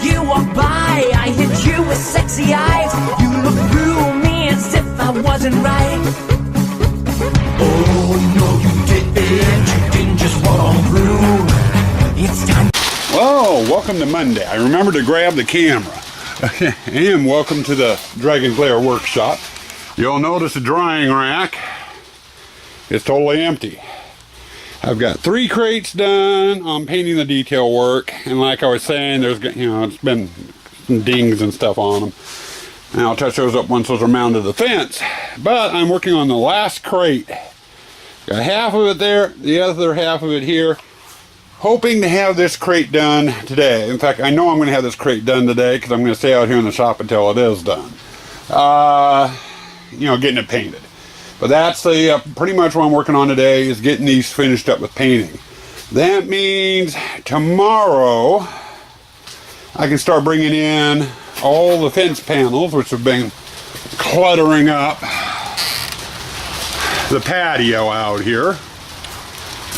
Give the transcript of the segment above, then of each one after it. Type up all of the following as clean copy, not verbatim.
you walk by, I hit you with sexy eyes. You look through me as if I wasn't right. Oh no, you didn't just walk on through. It's time. Whoa, welcome to Monday. I remember to grab the camera. And welcome to the Dragon Glare workshop. You'll notice the drying rack is totally empty. I've got 3 crates done on painting the detail work, and like I was saying, there's, it's been some dings and stuff on them. And I'll touch those up once those are mounted to the fence. But I'm working on the last crate. Got half of it there, the other half of it here. Hoping to have this crate done today. In fact, I know I'm going to have this crate done today because I'm going to stay out here in the shop until it is done. Getting it painted. But that's the pretty much what I'm working on today, is getting these finished up with painting. That means tomorrow I can start bringing in all the fence panels, which have been cluttering up the patio out here,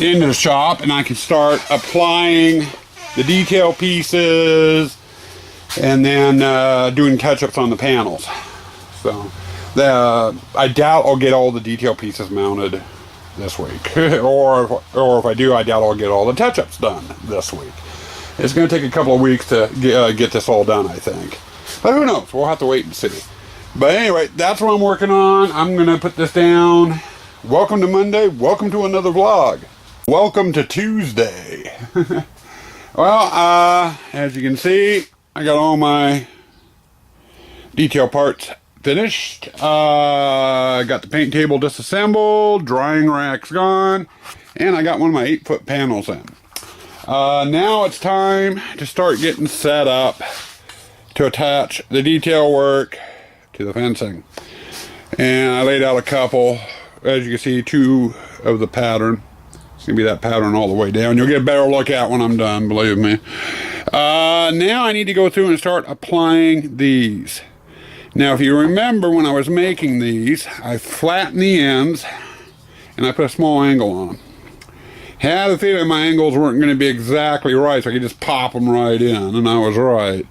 into the shop, and I can start applying the detail pieces and then doing touch-ups on the panels. So I doubt I'll get all the detail pieces mounted this week, or if I do, I doubt I'll get all the touch-ups done this week. It's going to take a couple of weeks to get this all done, I think. But who knows? We'll have to wait and see. But anyway, that's what I'm working on. I'm going to put this down. Welcome to Monday. Welcome to another vlog. Welcome to Tuesday. Well, as you can see, I got all my detail parts finished. I got the paint table disassembled, drying rack's gone, and I got one of my 8-foot panels in. Now it's time to start getting set up to attach the detail work to the fencing. And I laid out a couple, as you can see, 2 of the pattern. It's going to be that pattern all the way down. You'll get a better look at when I'm done, believe me. Now I need to go through and start applying these. Now, if you remember when I was making these, I flattened the ends and I put a small angle on them. Had a feeling my angles weren't going to be exactly right, so I could just pop them right in, and I was right.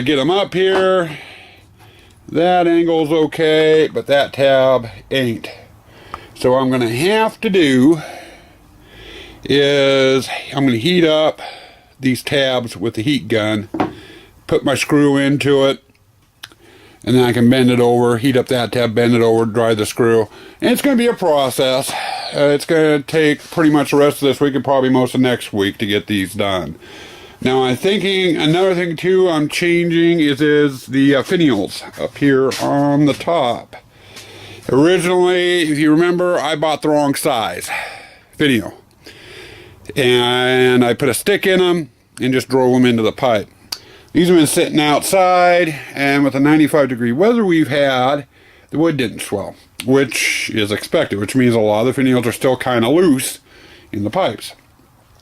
Get them up here. That angle's okay, but that tab ain't. So what I'm going to have to do is I'm going to heat up these tabs with the heat gun, put my screw into it, and then I can bend it over, heat up that tab, bend it over, dry the screw. And it's going to be a process. It's going to take pretty much the rest of this week and probably most of next week to get these done. Now I'm thinking another thing too I'm changing is the finials up here on the top. Originally, if you remember, I bought the wrong size finial. And I put a stick in them and just drove them into the pipe. These have been sitting outside, and with the 95-degree weather we've had, the wood didn't swell, which is expected, which means a lot of the finials are still kind of loose in the pipes.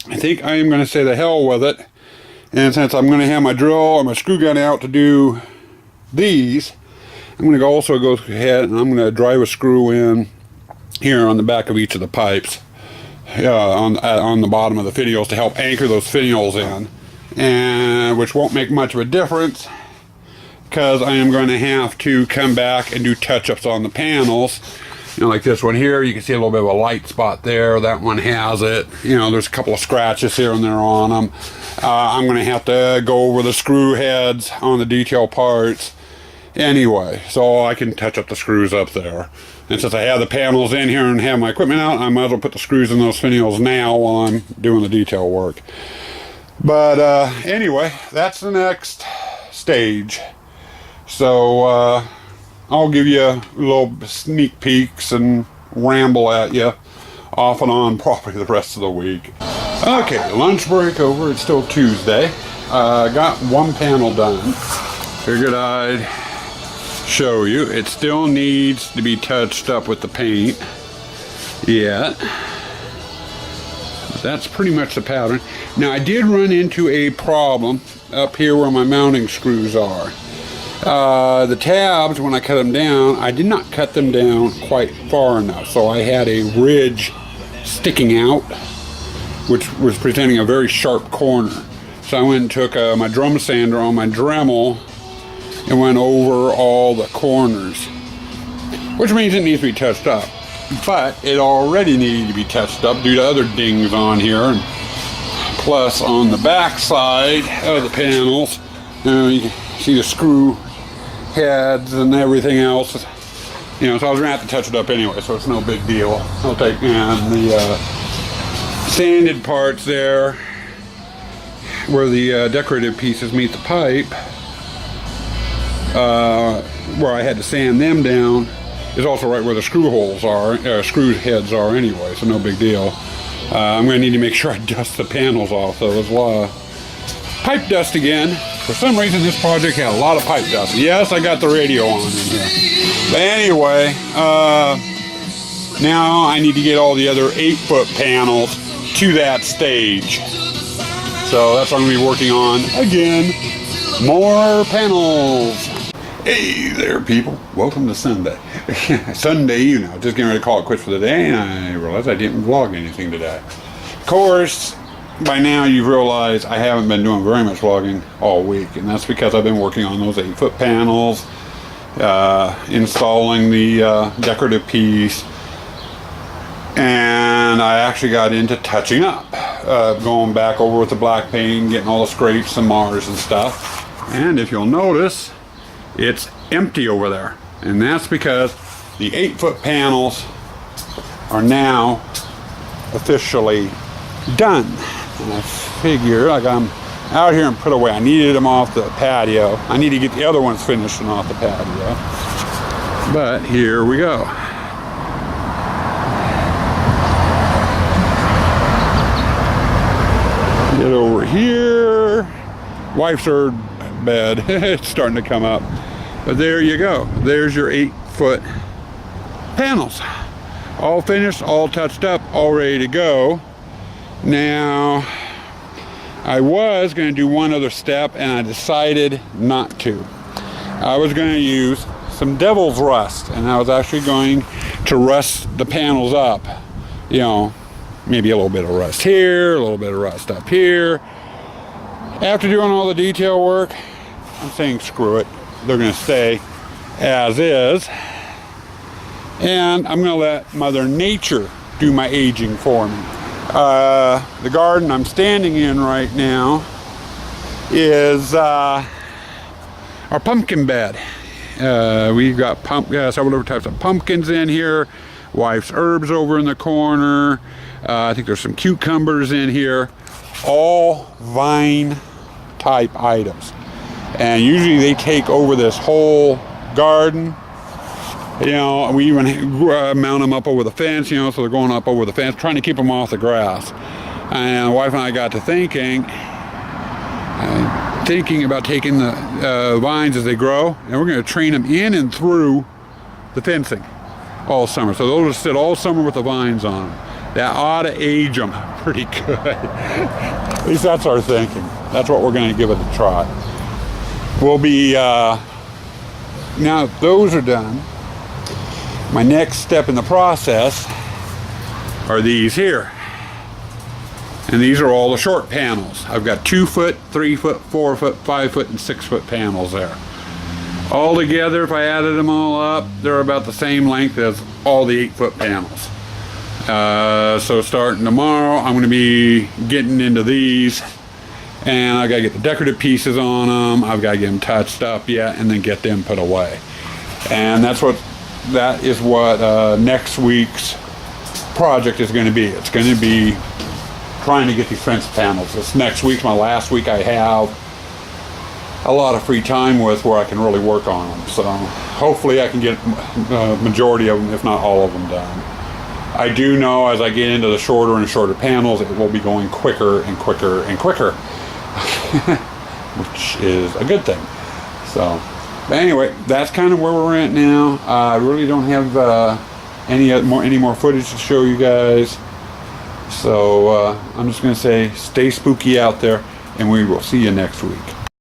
I think I am going to say the hell with it, and since I'm going to have my drill and my screw gun out to do these, I'm going to also go ahead and I'm going to drive a screw in here on the back of each of the pipes, on the bottom of the finials, to help anchor those finials in, and which won't make much of a difference because I am going to have to come back and do touch-ups on the panels. Like this one here, you can see a little bit of a light spot there. That one has it. There's a couple of scratches here and there on them. I'm going to have to go over the screw heads on the detail parts anyway, so I can touch up the screws up there. And since I have the panels in here and have my equipment out, I might as well put the screws in those finials now while I'm doing the detail work. But anyway, that's the next stage. So I'll give you little sneak peeks and ramble at you off and on probably the rest of the week. Okay, lunch break over. It's still Tuesday. Got one panel done. Figured I'd show you. It still needs to be touched up with the paint yet. But that's pretty much the pattern. Now I did run into a problem up here where my mounting screws are. The tabs, when I cut them down, I did not cut them down quite far enough, so I had a ridge sticking out, which was presenting a very sharp corner. So I went and took my drum sander on my Dremel and went over all the corners, which means it needs to be touched up. But it already needed to be touched up due to other dings on here, and plus on the back side of the panels, you can see the screw heads and everything else. So I was gonna have to touch it up anyway, so it's no big deal. I'll take the sanded parts there, where the decorative pieces meet the pipe, where I had to sand them down, is also right where the screw holes are, screw heads are anyway, so no big deal. I'm going to need to make sure I dust the panels off, though. There's a lot of pipe dust again. For some reason, this project had a lot of pipe dust. Yes, I got the radio on in here. But anyway, now I need to get all the other 8-foot panels to that stage. So that's what I'm going to be working on again. More panels. Hey there, people. Welcome to Sunday. Sunday evening. I was just getting ready to call it quits for the day, and I realized I didn't vlog anything today. Of course, by now you've realized I haven't been doing very much vlogging all week, and that's because I've been working on those 8-foot panels, installing the decorative piece, and I actually got into touching up, going back over with the black paint, getting all the scrapes and mars and stuff. And if you'll notice, it's empty over there, and that's because the 8-foot panels are now officially done. And I figured I got them out here and put away. I needed them off the patio. I need to get the other ones finished and off the patio. But here we go. Get over here. Wife's her bed. It's starting to come up. But there you go. There's your 8-foot panels. All finished, all touched up, all ready to go. Now, I was going to do one other step, and I decided not to. I was going to use some devil's rust, and I was actually going to rust the panels up. Maybe a little bit of rust here, a little bit of rust up here. After doing all the detail work, I'm saying screw it. They're going to stay as is. And I'm going to let Mother Nature do my aging for me. The garden I'm standing in right now is our pumpkin bed. We've got several different types of pumpkins in here. Wife's herbs over in the corner. I think there's some cucumbers in here. All vine type items. And usually they take over this whole garden. We even mount them up over the fence, so they're going up over the fence, trying to keep them off the grass. And the wife and I got to thinking about taking the vines as they grow, and we're going to train them in and through the fencing all summer. So those will sit all summer with the vines on them. That ought to age them pretty good. At least that's our thinking. That's what we're going to give it a try. We'll be, now that those are done, my next step in the process are these here. And these are all the short panels. I've got 2-foot, 3-foot, 4-foot, 5-foot, and 6-foot panels there. All together, if I added them all up, they're about the same length as all the 8-foot panels. So starting tomorrow, I'm going to be getting into these, and I got to get the decorative pieces on them. I've got to get them touched up yet, and then get them put away. And that is what next week's project is going to be. It's going to be trying to get these fence panels. This next week's my last week I have a lot of free time with, where I can really work on them. So hopefully I can get majority of them, if not all of them, done. I do know as I get into the shorter and shorter panels, it will be going quicker and quicker and quicker, which is a good thing. So, but anyway, that's kind of where we're at now. I really don't have any more footage to show you guys. So I'm just going to say, stay spooky out there, and we will see you next week.